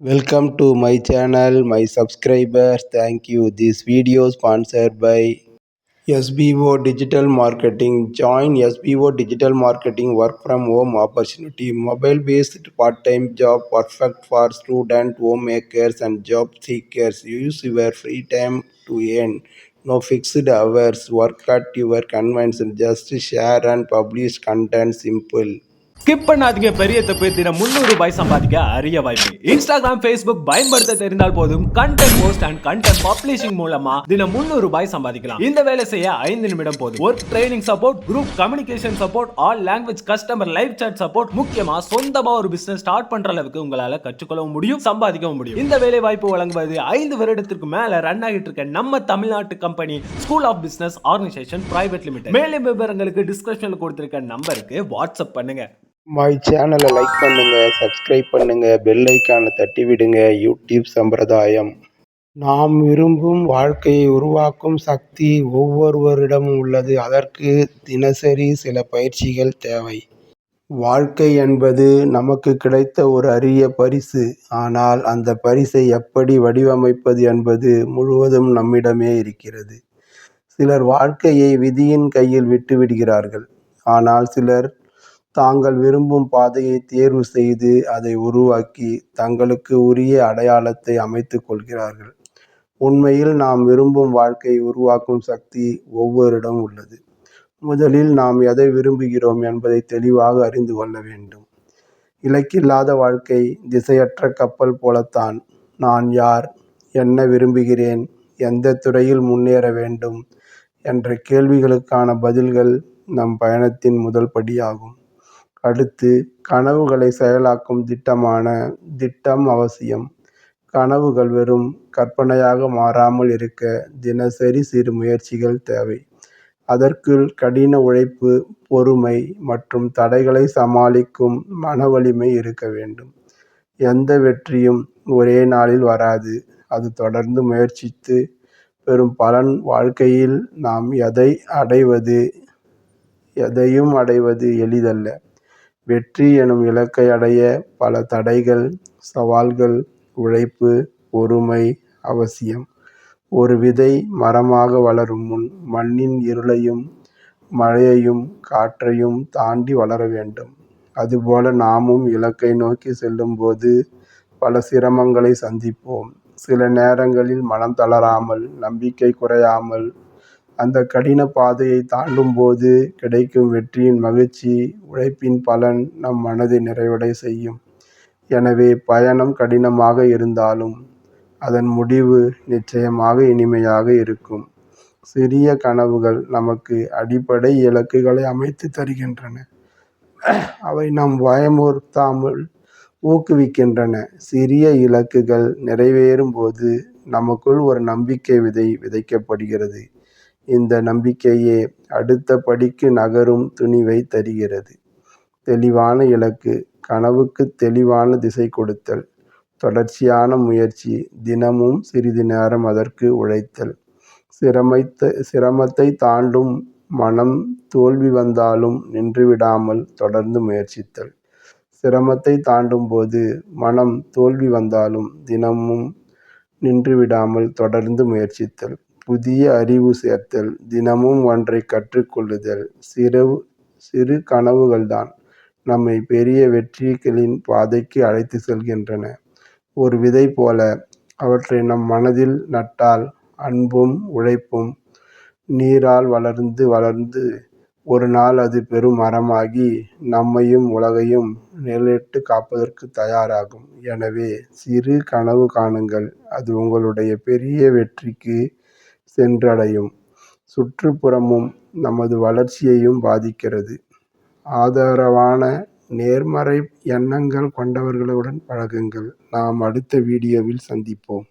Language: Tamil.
Welcome to my channel, my subscribers. Thank you. This video sponsored by SBO Digital Marketing. Join SBO Digital Marketing work from home opportunity. Mobile based part time job perfect for student, homemakers, and job seekers. Use your free time to earn. No fixed hours. Work at your convenience. Just share and publish content. Simple. Skip பண்ணாதீங்க. பெரிய தப்பு. தினம் ₹300 சம்பாதிக்க அரிய வாய்ப்பு. இன்ஸ்டாகிராம், ஃபேஸ்புக் பயன்படுத்த தெரிந்தால் போதும் content post and content publishing மூலமா தினம் ₹300 சம்பாதிக்கலாம். இந்த வேலை செய்ய 5 நிமிடம் போதும். Work training support, group communication support, all language customer live chat support, முக்கியமா சொந்தமா ஒரு பிசினஸ் ஸ்டார்ட் பண்ற அளவுக்கு உங்களால கற்றுக்கொள்ளவும் முடியும், சம்பாதிக்கவும் முடியும். இந்த வேலை வாய்ப்பு வழங்குவது 5 வருடத்திற்கு மேல ரன் ஆகிட்டு இருக்க நம்ம தமிழ்நாட்டு company school of business organisation private limited. மேலும் விவரங்களுக்கு டிஸ்கிரிப்ஷன்ல கொடுத்திருக்க நம்பருக்கு வாட்ஸ்அப் பண்ணுங்க. மை சேனலை லைக் பண்ணுங்க, சப்ஸ்கிரைப் பண்ணுங்க, பெல் ஐக்கானை தட்டி விடுங்க. யூடியூப் சம்பிரதாயம். நாம் விரும்பும் வாழ்க்கையை உருவாக்கும் சக்தி ஒவ்வொருவரிடமும் உள்ளது. அதற்கு தினசரி சில பயிற்சிகள் தேவை. வாழ்க்கை என்பது நமக்கு கிடைத்த ஒரு அரிய பரிசு. ஆனால் அந்த பரிசை எப்படி வடிவமைப்பது என்பது முழுவதும் நம்மிடமே இருக்கிறது. சிலர் வாழ்க்கையை விதியின் கையில் விட்டு விடுகிறார்கள். ஆனால் சிலர் தாங்கள் விரும்பும் பாதையை தேர்வு செய்து அதை உருவாக்கி தங்களுக்கு உரிய அடையாளத்தை அமைத்துக் கொள்கிறார்கள். உண்மையில் நாம் விரும்பும் வாழ்க்கையை உருவாக்கும் சக்தி ஒவ்வொருடம் உள்ளது. முதலில் நாம் எதை விரும்புகிறோம் என்பதை தெளிவாக அறிந்து கொள்ள வேண்டும். இலக்கில்லாத வாழ்க்கை திசையற்ற கப்பல் போலத்தான். நான் யார், என்ன விரும்புகிறேன், எந்த துறையில் முன்னேற வேண்டும் என்ற கேள்விகளுக்கான பதில்கள் நம் பயணத்தின் முதல் படியாகும். அடுத்து, கனவுகளை செயலாக்கும் திட்டம் அவசியம். கனவுகள் வெறும் கற்பனையாக மாறாமல் இருக்க தினசரி சிறு முயற்சிகள் தேவை. அதற்குள் கடின உழைப்பு, பொறுமை மற்றும் தடைகளை சமாளிக்கும் மன வலிமை இருக்க வேண்டும். எந்த வெற்றியும் ஒரே நாளில் வராது. அது தொடர்ந்து முயற்சித்து பெறும் பலன். வாழ்க்கையில் நாம் எதையும் அடைவது எளிதல்ல. வெற்றி எனும் இலக்கை அடைய பல தடைகள், சவால்கள், உழைப்பு, பொறுமை அவசியம். ஒரு விதை மரமாக வளரும் முன் மண்ணின் இருளையும் மழையையும் காற்றையும் தாண்டி வளர வேண்டும். அதுபோல நாமும் இலக்கை நோக்கி செல்லும்போது பல சிரமங்களை சந்திப்போம். சில நேரங்களில் மனம் தளராமல், நம்பிக்கை குறையாமல் அந்த கடின பாதையை தாண்டும் போது கிடைக்கும் வெற்றியின் மகிழ்ச்சி, உழைப்பின் பலன் நம் மனதை நிறைவடை செய்யும். எனவே பயணம் கடினமாக இருந்தாலும் அதன் முடிவு நிச்சயமாக இனிமையாக இருக்கும். சிறிய கனவுகள் நமக்கு அடிப்படை இலக்குகளை அமைத்து தருகின்றன. அவை நம் பயமுறுத்தாமல் ஊக்குவிக்கின்றன. சிறிய இலக்குகள் நிறைவேறும் போது நமக்குள் ஒரு நம்பிக்கை விதை விதைக்கப்படுகிறது. இந்த நம்பிக்கையே அடுத்த படிக்கு நகரும் துணிவை தருகிறது. தெளிவான இலக்கு, கனவுக்கு தெளிவான திசை கொடுத்தல், தொடர்ச்சியான முயற்சி, தினமும் சிறிது நேரம் அதற்கு உழைத்தல், சிரமத்தை தாண்டும் மனம். தோல்வி வந்தாலும் நின்றுவிடாமல் தொடர்ந்து முயற்சித்தல். சிரமத்தை தாண்டும் போது மனம் தோல்வி வந்தாலும் தினமும் நின்றுவிடாமல் தொடர்ந்து முயற்சித்தல். புதிய அறிவு சேர்த்தல், தினமும் ஒன்றை கற்றுக்கொள்ளுதல். சிறு கனவுகள்தான் நம்மை பெரிய வெற்றிகளின் பாதைக்கு அழைத்து செல்கின்றன. ஒரு விதை போல அவற்றை நம் மனதில் நட்டால் அன்பும் உழைப்பும் நீரால் வளர்ந்து ஒரு நாள் அது பெரும் மரமாகி நம்மையும் உலகையும் நிழலிட்டு காப்பதற்கு தயாராகும். எனவே சிறு கனவு காணுங்கள். அது உங்களுடைய பெரிய வெற்றிக்கு சென்றடையும். சுற்றுப்புறமும் நமது வளர்ச்சியையும் பாதிக்கிறது. ஆதரவான நேர்மறை எண்ணங்கள் கொண்டவர்களுடன் பழகுங்கள். நாம் அடுத்த வீடியோவில் சந்திப்போம்.